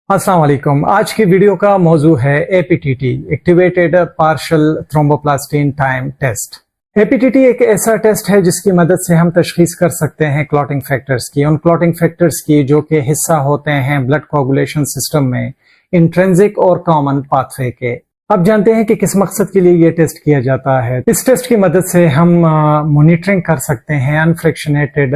अस्सलाम वालेकुम। आज की वीडियो का मौजू है APTT, activated partial thromboplastin time test. APTT एक ऐसा टेस्ट है जिसकी मदद से हम तशखीस कर सकते हैं क्लॉटिंग फैक्टर्स की, उन क्लॉटिंग फैक्टर्स की जो कि हिस्सा होते हैं ब्लड कोगुलेशन सिस्टम में इंट्रिंसिक और कॉमन पाथवे के। अब जानते हैं कि किस मकसद के लिए ये टेस्ट किया जाता है। इस टेस्ट की मदद से हम मॉनिटरिंग कर सकते हैं अनफ्रैक्शनेटेड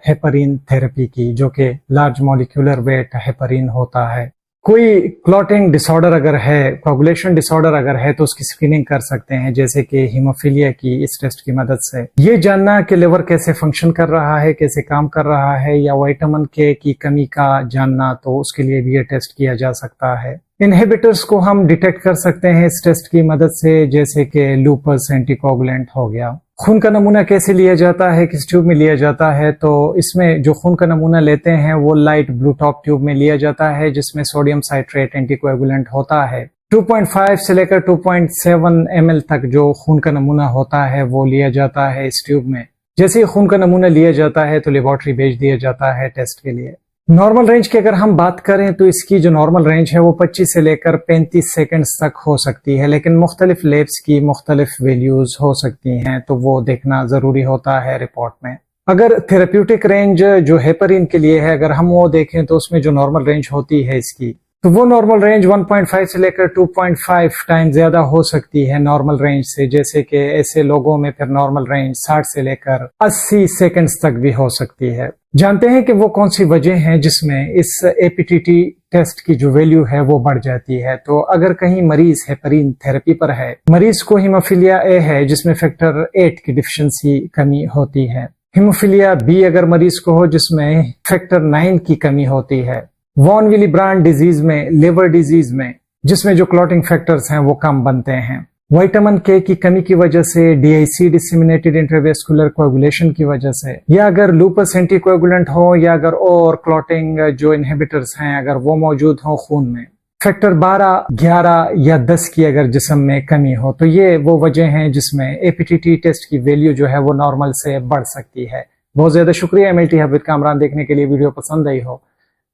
हेपरिन थेरेपी की, जो कि लार्ज मॉलिक्यूलर वेट हेपरिन होता है। कोई क्लॉटिंग डिसऑर्डर अगर है, कोगुलेशन डिसऑर्डर अगर है, तो उसकी स्क्रीनिंग कर सकते हैं, जैसे कि हीमोफीलिया की इस टेस्ट की मदद से। ये जानना कि लिवर कैसे फंक्शन कर रहा है, कैसे काम कर रहा है, या विटामिन के की कमी का जानना, तो उसके लिए भी ये टेस्ट किया जा सकता है। इनहिबिटर्स को हम डिटेक्ट कर सकते हैं इस टेस्ट की मदद से, जैसे कि लूपस एंटीकोगुलेंट हो गया। खून का नमूना कैसे लिया जाता है, किस ट्यूब में लिया जाता है, तो इसमें जो खून का नमूना लेते हैं वो लाइट ब्लू टॉप ट्यूब में लिया जाता है, जिसमें सोडियम साइट्रेट एंटीकोएगुलेंट होता है। 2.5 से लेकर 2.7 ml तक जो खून का नमूना होता है वो लिया जाता है इस ट्यूब में। जैसे ही खून का नमूना लिया जाता है तो लेबोरेटरी भेज दिया जाता है टेस्ट के लिए। नॉर्मल रेंज की अगर हम बात करें तो इसकी जो नॉर्मल रेंज है वो 25 से लेकर 35 सेकंड्स तक हो सकती है, लेकिन मुख्तलिफ लैब्स की मुख्तलिफ वैल्यूज हो सकती हैं, तो वो देखना जरूरी होता है रिपोर्ट में। अगर थेरेप्यूटिक रेंज जो हेपरिन के लिए है, अगर हम वो देखें तो उसमें जो नॉर्मल रेंज होती है इसकी, तो वो नॉर्मल रेंज 1.5 से लेकर 2.5 टाइम ज्यादा हो सकती है नॉर्मल रेंज से। जैसे कि ऐसे लोगों में फिर नॉर्मल रेंज 60 से लेकर 80 सेकंड्स तक भी हो सकती है। जानते हैं कि वो कौन सी वजह है जिसमें इस एपीटीटी टेस्ट की जो वैल्यू है वो बढ़ जाती है। तो अगर कहीं मरीज हेपरिन थेरेपी पर है, मरीज को हीमोफीलिया ए है जिसमें फैक्टर 8 की डिफिशिएंसी कमी होती है, हीमोफीलिया बी अगर मरीज को हो जिसमें फैक्टर 9 की कमी होती है, वॉन विली ब्रांड डिजीज में, लिवर डिजीज में, जिसमें जो क्लॉटिंग फैक्टर्स हैं वो कम बनते हैं, विटामिन के की कमी की वजह से, डीआईसी डिसेमिनेटेड इंट्रावेस्कुलर कोएगुलेशन की वजह से, या अगर लूपस एंटीकोएगुलेंट हो, या अगर और क्लॉटिंग जो इनहिबिटर्स हैं अगर वो मौजूद हो खून में, फैक्टर 12, 11 या 10 की अगर जिस्म में कमी हो, तो ये वो वजह हैं जिसमें एपीटीटी टेस्ट की वैल्यू जो है वो नॉर्मल से बढ़ सकती है। बहुत ज्यादा शुक्रिया एमएलटी हफीज कामरान देखने के लिए। वीडियो पसंद आई हो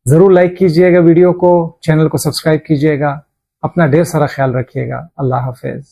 जरूर लाइक कीजिएगा वीडियो को, चैनल को सब्सक्राइब कीजिएगा। अपना ढेर सारा ख्याल रखिएगा। अल्लाह हाफिज।